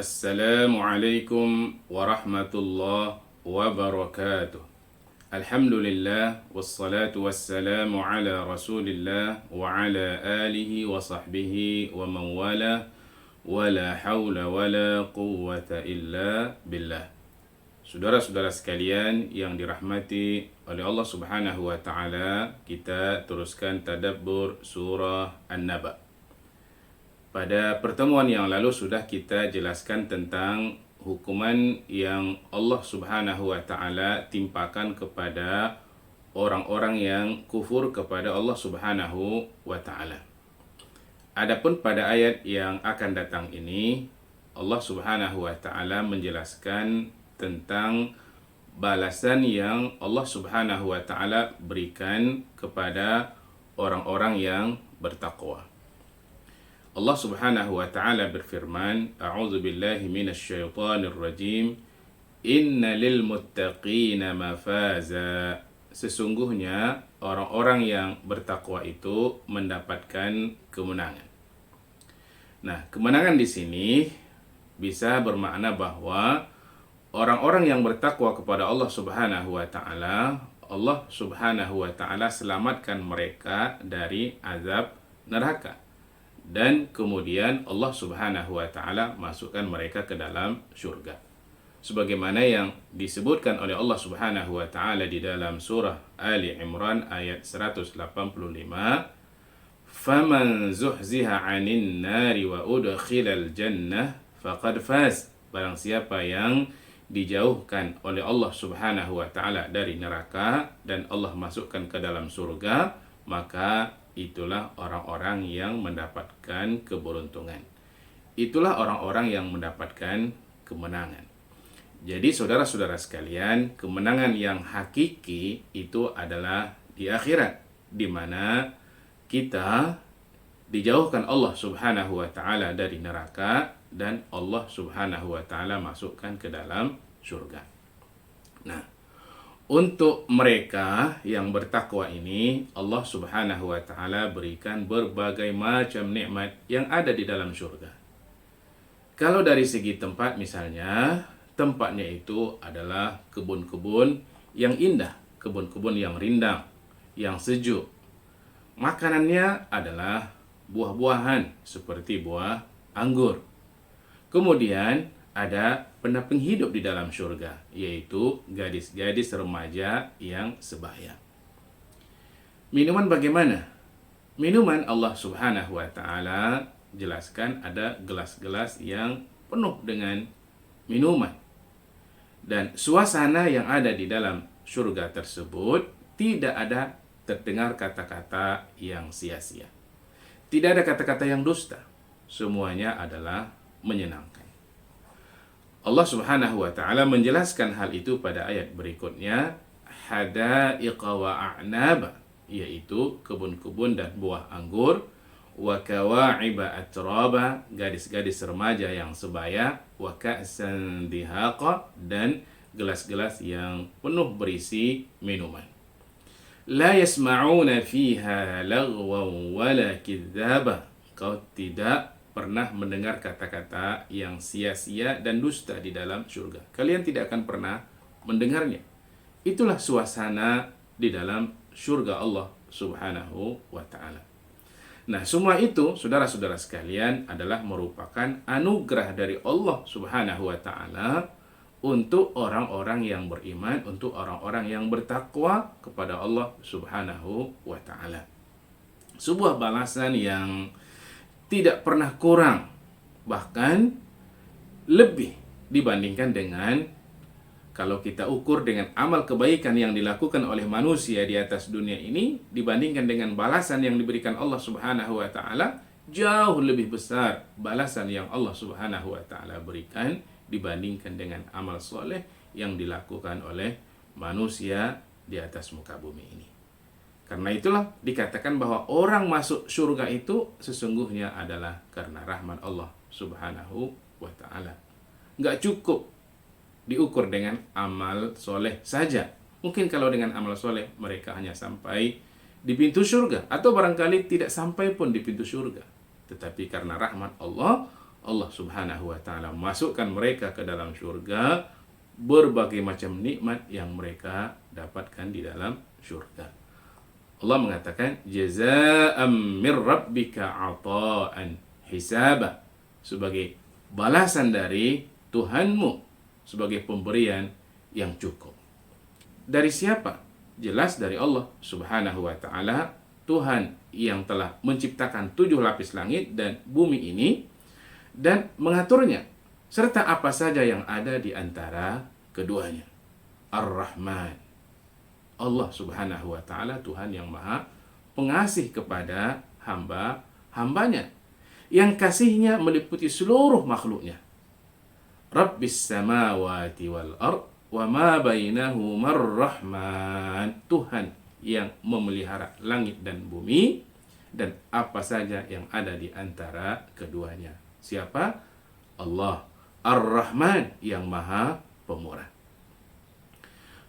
Assalamualaikum warahmatullahi wabarakatuh. Alhamdulillah wassalatu wassalamu ala Rasulillah wa ala alihi wa sahbihi wa man wala wala haula wala quwwata illa billah. Saudara-saudara sekalian yang dirahmati oleh Allah Subhanahu wa taala, kita teruskan tadabbur surah An-Naba. Pada pertemuan yang lalu sudah kita jelaskan tentang hukuman yang Allah Subhanahu wa taala timpakan kepada orang-orang yang kufur kepada Allah Subhanahu wa taala. Adapun pada ayat yang akan datang ini, Allah Subhanahu wa taala menjelaskan tentang balasan yang Allah Subhanahu wa taala berikan kepada orang-orang yang bertakwa. Allah Subhanahu wa taala berfirman, A'udzu billahi minasy syaithanir rajim. Inna lil muttaqina mafaza. Sesungguhnya orang-orang yang bertakwa itu mendapatkan kemenangan. Nah, kemenangan di sini bisa bermakna bahwa orang-orang yang bertakwa kepada Allah Subhanahu wa taala, Allah Subhanahu wa taala selamatkan mereka dari azab neraka. Dan kemudian Allah Subhanahu wa taala masukkan mereka ke dalam surga. Sebagaimana yang disebutkan oleh Allah Subhanahu wa taala di dalam surah Ali Imran ayat 185, "Faman zuhziha 'anil nari wa udkhilal jannah faqad faz." Barang siapa yang dijauhkan oleh Allah Subhanahu wa taala dari neraka dan Allah masukkan ke dalam surga, maka itulah orang-orang yang mendapatkan keberuntungan. Itulah orang-orang yang mendapatkan kemenangan. Jadi saudara-saudara sekalian, kemenangan yang hakiki itu adalah di akhirat, di mana kita dijauhkan Allah Subhanahu wa taala dari neraka dan Allah Subhanahu wa taala masukkan ke dalam surga. Nah, untuk mereka yang bertakwa ini, Allah Subhanahu wa taala berikan berbagai macam nikmat yang ada di dalam surga. Kalau dari segi tempat misalnya, tempatnya itu adalah kebun-kebun yang indah, kebun-kebun yang rindang, yang sejuk. Makanannya adalah buah-buahan seperti buah anggur. Kemudian ada pendamping hidup di dalam surga, yaitu gadis-gadis remaja yang sebaya. Minuman bagaimana? Minuman Allah Subhanahu wa taala jelaskan ada gelas-gelas yang penuh dengan minuman. Dan suasana yang ada di dalam surga tersebut tidak ada terdengar kata-kata yang sia-sia. Tidak ada kata-kata yang dusta. Semuanya adalah menyenangkan. Allah Subhanahu wa taala menjelaskan hal itu pada ayat berikutnya, hadaiqa wa a'naba, yaitu kebun-kebun dan buah anggur, wa kawa'iba atraba, gadis-gadis remaja yang sebaya, wa ka'san dihaqa, dan gelas-gelas yang penuh berisi minuman. La yasma'una fiha lagwan wala kidzaba. Kau tidak pernah mendengar kata-kata yang sia-sia dan dusta di dalam surga. Kalian tidak akan pernah mendengarnya. Itulah suasana di dalam surga Allah Subhanahu wa taala. Nah, semua itu saudara-saudara sekalian adalah merupakan anugerah dari Allah Subhanahu wa taala untuk orang-orang yang beriman, untuk orang-orang yang bertakwa kepada Allah Subhanahu wa taala. Sebuah balasan yang tidak pernah kurang, bahkan lebih dibandingkan dengan kalau kita ukur dengan amal kebaikan yang dilakukan oleh manusia di atas dunia ini dibandingkan dengan balasan yang diberikan Allah Subhanahu wa taala, jauh lebih besar balasan yang Allah Subhanahu wa taala berikan dibandingkan dengan amal soleh yang dilakukan oleh manusia di atas muka bumi ini. Karena itulah dikatakan bahwa orang masuk surga itu sesungguhnya adalah karena rahmat Allah Subhanahu wa ta'ala. Nggak cukup diukur dengan amal soleh saja. Mungkin kalau dengan amal soleh mereka hanya sampai di pintu surga, atau barangkali tidak sampai pun di pintu surga. Tetapi karena rahmat Allah, Allah Subhanahu wa taala masukkan mereka ke dalam surga, berbagai macam nikmat yang mereka dapatkan di dalam surga. Allah mengatakan jazaa'an mir rabbika 'ata'an hisaba, sebagai balasan dari Tuhanmu, sebagai pemberian yang cukup. Dari siapa? Jelas dari Allah Subhanahu wa taala, Tuhan yang telah menciptakan 7 lapis langit dan bumi ini dan mengaturnya, serta apa saja yang ada di antara keduanya. Ar-Rahman, Allah Subhanahu wa taala Tuhan yang maha pengasih kepada hamba-hambanya, yang kasihnya meliputi seluruh makhluknya. Rabbis samawati wal ard wa ma bainahuma ar-Rahman, Tuhan yang memelihara langit dan bumi dan apa saja yang ada di antara keduanya. Siapa? Allah Ar-Rahman, yang maha pemurah.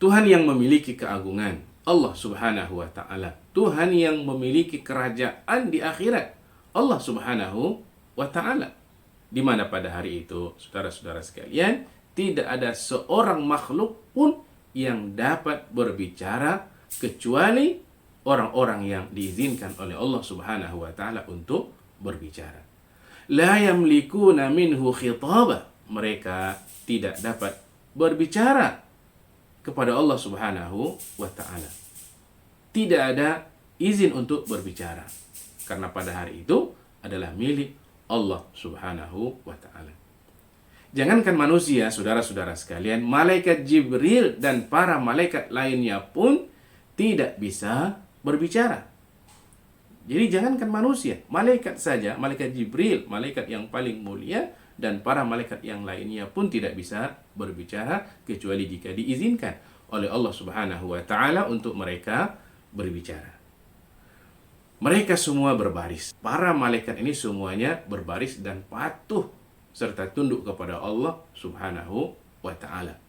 Tuhan yang memiliki keagungan, Allah Subhanahu wa ta'ala. Tuhan yang memiliki kerajaan di akhirat, Allah Subhanahu wa ta'ala. Di mana pada hari itu, saudara-saudara sekalian, tidak ada seorang makhluk pun yang dapat berbicara kecuali orang-orang yang diizinkan oleh Allah Subhanahu wa ta'ala untuk berbicara. La yamlikuna minhu khitaba, mereka tidak dapat berbicara kepada Allah Subhanahu wa ta'ala. Tidak ada izin untuk berbicara, karena pada hari itu adalah milik Allah Subhanahu wa ta'ala. Jangankan manusia, saudara-saudara sekalian, malaikat Jibril dan para malaikat lainnya pun tidak bisa berbicara. Jadi jangankan manusia, malaikat saja, malaikat Jibril, malaikat yang paling mulia, dan para malaikat yang lainnya pun tidak bisa berbicara kecuali jika diizinkan oleh Allah Subhanahu wa ta'ala untuk mereka berbicara. Mereka semua berbaris. Para malaikat ini semuanya berbaris dan patuh serta tunduk kepada Allah Subhanahu wa ta'ala.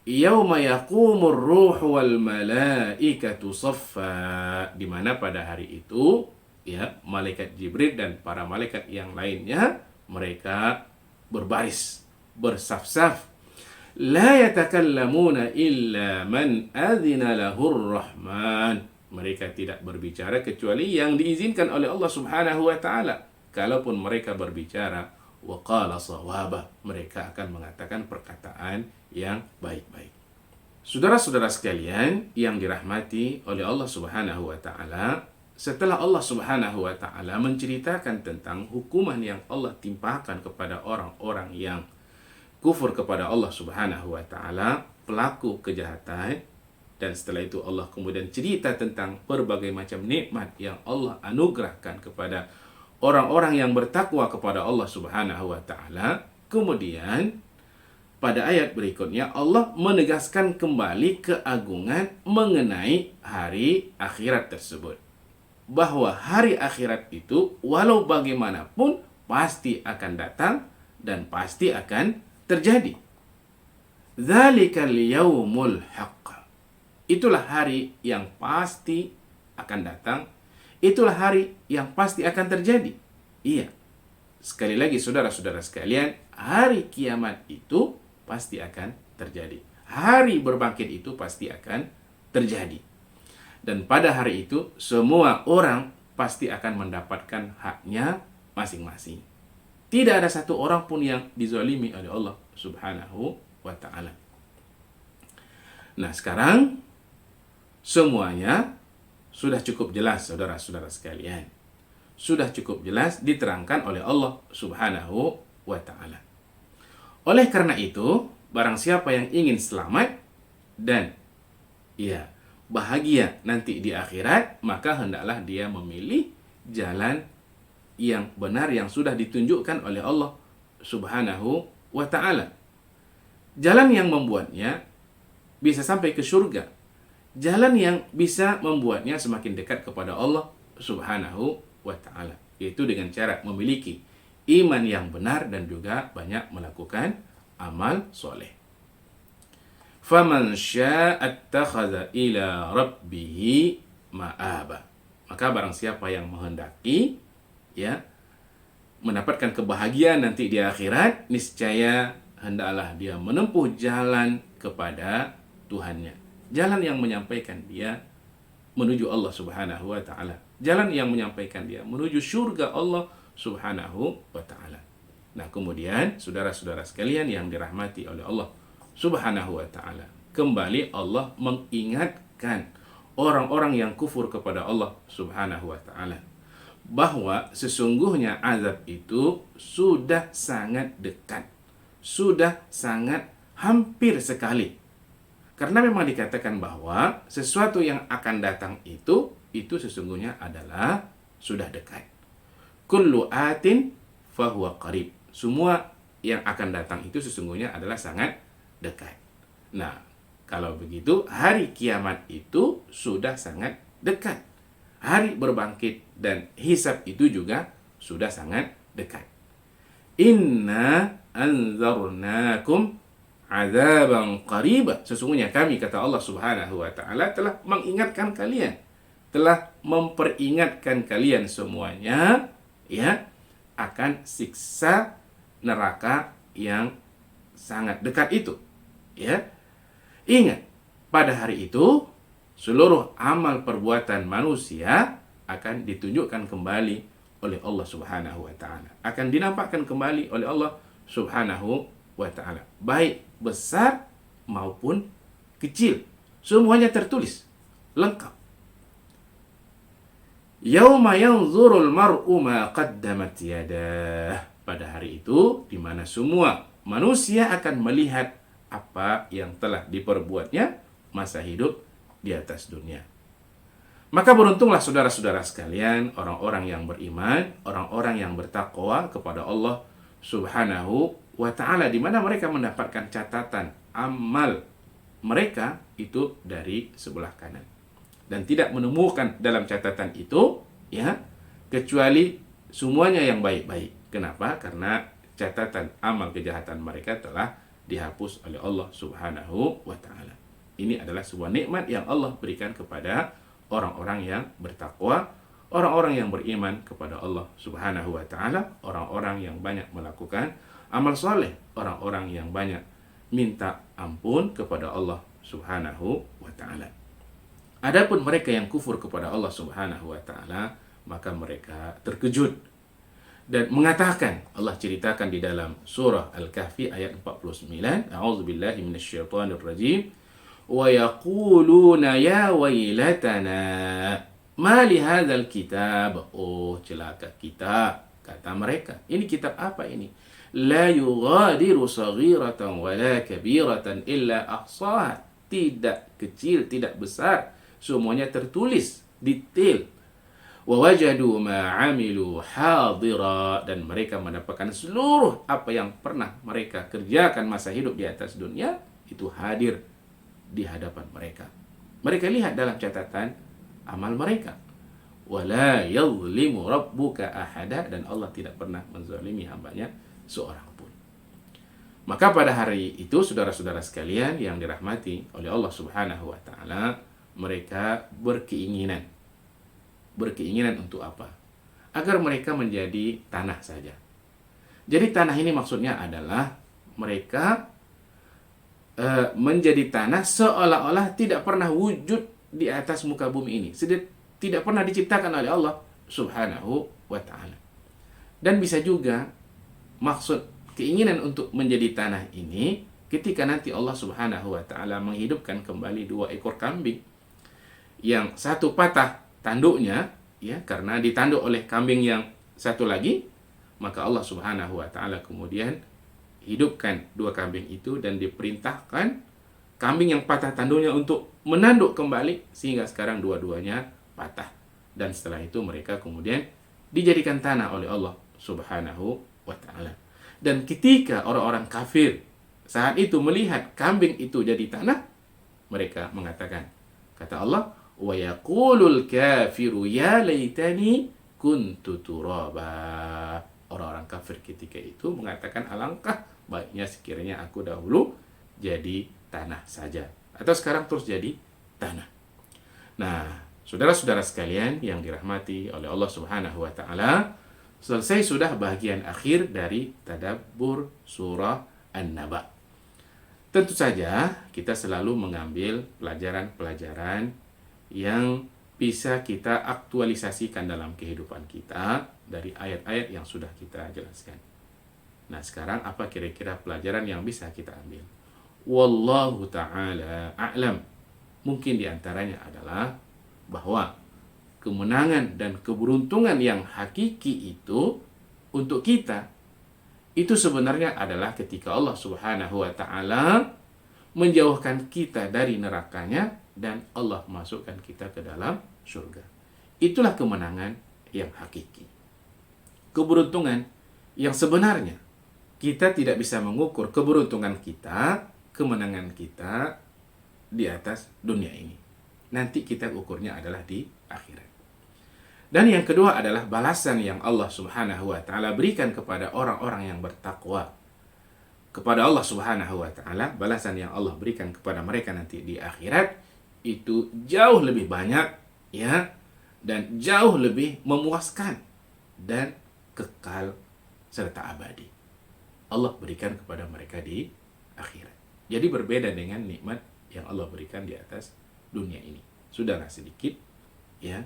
Yauma yaqumur ruhu wal malaikatu saffa, di mana pada hari itu ya malaikat Jibril dan para malaikat yang lainnya mereka berbaris, bersaf-saf. La yatakallamuna illa man adzina lahur rahman, mereka tidak berbicara kecuali yang diizinkan oleh Allah Subhanahu wa ta'ala. Kalaupun mereka berbicara, waqala shawaba, mereka akan mengatakan perkataan yang baik-baik. Saudara-saudara sekalian yang dirahmati oleh Allah Subhanahu wa ta'ala, setelah Allah Subhanahu wa ta'ala menceritakan tentang hukuman yang Allah timpakan kepada orang-orang yang kufur kepada Allah Subhanahu wa ta'ala, pelaku kejahatan, dan setelah itu Allah kemudian cerita tentang berbagai macam nikmat yang Allah anugerahkan kepada orang-orang yang bertakwa kepada Allah Subhanahu wa ta'ala. Kemudian pada ayat berikutnya Allah menegaskan kembali keagungan mengenai hari akhirat tersebut, bahwa hari akhirat itu walau bagaimanapun pasti akan datang dan pasti akan terjadi. Dzalikal yaumul haqq, itulah hari yang pasti akan datang, itulah hari yang pasti akan terjadi. Iya, sekali lagi saudara-saudara sekalian, hari kiamat itu pasti akan terjadi. Hari berbangkit itu pasti akan terjadi. Dan pada hari itu semua orang pasti akan mendapatkan haknya masing-masing. Tidak ada satu orang pun yang dizalimi oleh Allah Subhanahu wa ta'ala. Nah, sekarang semuanya sudah cukup jelas, saudara-saudara sekalian. Sudah cukup jelas diterangkan oleh Allah Subhanahu wa ta'ala. Oleh karena itu, barang siapa yang ingin selamat dan bahagia nanti di akhirat, maka hendaklah dia memilih jalan yang benar yang sudah ditunjukkan oleh Allah Subhanahu wa ta'ala. Jalan yang membuatnya bisa sampai ke surga. Jalan yang bisa membuatnya semakin dekat kepada Allah Subhanahu wa ta'ala, yaitu dengan cara memiliki iman yang benar dan juga banyak melakukan amal soleh. Faman syaa'a attakhadha ila rabbih ma'aba, maka barang siapa yang menghendaki mendapatkan kebahagiaan nanti di akhirat, niscaya hendaklah dia menempuh jalan kepada Tuhannya. Jalan yang menyampaikan dia menuju Allah Subhanahu wa taala. Jalan yang menyampaikan dia menuju surga Allah Subhanahu wa taala. Nah, kemudian saudara-saudara sekalian yang dirahmati oleh Allah Subhanahu wa taala, kembali Allah mengingatkan orang-orang yang kufur kepada Allah Subhanahu wa taala bahwa sesungguhnya azab itu sudah sangat dekat, sudah sangat hampir sekali. Karena memang dikatakan bahwa sesuatu yang akan datang itu sesungguhnya adalah sudah dekat. Kullu atin fahuwa qarib. Semua yang akan datang itu sesungguhnya adalah sangat dekat. Nah, kalau begitu hari kiamat itu sudah sangat dekat. Hari berbangkit dan hisab itu juga sudah sangat dekat. Inna anzarnakum azaban qariba. Sesungguhnya kami, kata Allah Subhanahu wa taala, telah mengingatkan kalian, telah memperingatkan kalian semuanya ya akan siksa neraka yang sangat dekat itu. Ya. Ingat, pada hari itu seluruh amal perbuatan manusia akan ditunjukkan kembali oleh Allah Subhanahu wa taala. Akan dinampakkan kembali oleh Allah Subhanahu wa taala. Baik besar maupun kecil, semuanya tertulis lengkap. Yauma yanzurul mar'u ma qaddamat yadah. Pada hari itu di mana semua manusia akan melihat apa yang telah diperbuatnya masa hidup di atas dunia. Maka beruntunglah saudara-saudara sekalian, orang-orang yang beriman, orang-orang yang bertakwa kepada Allah Subhanahu wa ta'ala, di mana mereka mendapatkan catatan amal mereka itu dari sebelah kanan. Dan tidak menemukan dalam catatan itu ya kecuali semuanya yang baik-baik. Kenapa? Karena catatan amal kejahatan mereka telah dihapus oleh Allah Subhanahu wa ta'ala. Ini adalah sebuah nikmat yang Allah berikan kepada orang-orang yang bertakwa, orang-orang yang beriman kepada Allah Subhanahu wa ta'ala, orang-orang yang banyak melakukan amal soleh, orang-orang yang banyak minta ampun kepada Allah Subhanahu wa ta'ala. Adapun mereka yang kufur kepada Allah Subhanahu wa ta'ala, maka mereka terkejut dan mengatakan, Allah ceritakan di dalam surah Al-Kahfi ayat 49, A'udzubillahi minasyaitonir rajim, wa yaquluna ya wailatana ma li hadzal kitab. Oh, celaka kita, kata mereka. Ini kitab apa ini? La yughadiru saghiratan wala kabiratan illa ahsaha. Tidak kecil, tidak besar, semuanya tertulis detail. Wa wajadu ma amilu hadira, dan mereka mendapatkan seluruh apa yang pernah mereka kerjakan masa hidup di atas dunia itu hadir di hadapan mereka. Mereka lihat dalam catatan amal mereka. Wala yadhlimu rabbuka ahada, dan Allah tidak pernah menzalimi hambanya seorang pun. Maka pada hari itu saudara-saudara sekalian yang dirahmati oleh Allah Subhanahu wa taala, mereka berkeinginan untuk apa? Agar mereka menjadi tanah saja. Jadi tanah ini maksudnya adalah mereka menjadi tanah seolah-olah tidak pernah wujud di atas muka bumi ini. Tidak pernah diciptakan oleh Allah Subhanahu wa ta'ala. Dan bisa juga maksud keinginan untuk menjadi tanah ini ketika nanti Allah Subhanahu wa ta'ala menghidupkan kembali 2 ekor kambing yang satu patah tanduknya ya karena ditanduk oleh kambing yang satu lagi, maka Allah Subhanahu wa ta'ala kemudian hidupkan 2 kambing itu dan diperintahkan kambing yang patah tanduknya untuk menanduk kembali sehingga sekarang dua-duanya patah. Dan setelah itu mereka kemudian dijadikan tanah oleh Allah Subhanahu wa ta'ala. Dan ketika orang-orang kafir saat itu melihat kambing itu jadi tanah, mereka mengatakan, kata Allah, wa yaqulul kafiru ya laitani kuntu turaba. Orang-orang kafir ketika itu mengatakan, alangkah baiknya sekiranya aku dahulu jadi tanah saja, atau sekarang terus jadi tanah. Nah, saudara-saudara sekalian yang dirahmati oleh Allah Subhanahu wa ta'ala, Selesai sudah bagian akhir dari tadabbur surah An-Naba. Tentu saja kita selalu mengambil pelajaran-pelajaran yang bisa kita aktualisasikan dalam kehidupan kita dari ayat-ayat yang sudah kita jelaskan. Nah, sekarang apa kira-kira pelajaran yang bisa kita ambil? Wallahu ta'ala a'lam. Mungkin diantaranya adalah bahwa kemenangan dan keberuntungan yang hakiki itu untuk kita itu sebenarnya adalah ketika Allah Subhanahu wa taala menjauhkan kita dari nerakanya dan Allah masukkan kita ke dalam surga. Itulah kemenangan yang hakiki. Keberuntungan yang sebenarnya kita tidak bisa mengukur keberuntungan kita, kemenangan kita di atas dunia ini. Nanti kita ukurnya adalah di akhirat. Dan yang kedua adalah balasan yang Allah Subhanahu wa taala berikan kepada orang-orang yang bertakwa. Kepada Allah Subhanahu wa taala, balasan yang Allah berikan kepada mereka nanti di akhirat itu jauh lebih banyak ya, dan jauh lebih memuaskan dan kekal serta abadi. Allah berikan kepada mereka di akhirat. Jadi berbeda dengan nikmat yang Allah berikan di atas dunia ini. Sudahlah sedikit ya.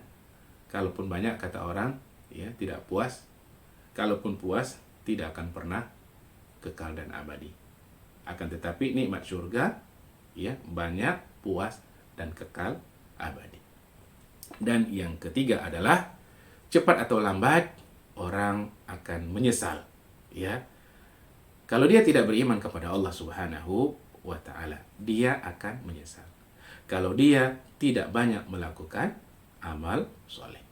Kalaupun banyak kata orang, ya tidak puas. Kalaupun puas, tidak akan pernah kekal dan abadi. Akan tetapi nikmat surga, ya banyak, puas dan kekal abadi. Dan yang ketiga adalah cepat atau lambat orang akan menyesal. Ya, kalau dia tidak beriman kepada Allah Subhanahu wa taala, dia akan menyesal. Kalau dia tidak banyak melakukan amal soleh.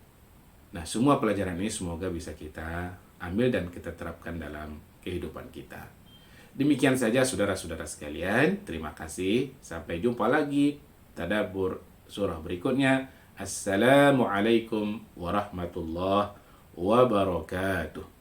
Nah, semua pelajaran ini semoga bisa kita ambil dan kita terapkan dalam kehidupan kita. Demikian saja saudara-saudara sekalian. Terima kasih. Sampai jumpa lagi. Tadabbur surah berikutnya. Assalamualaikum warahmatullahi wabarakatuh.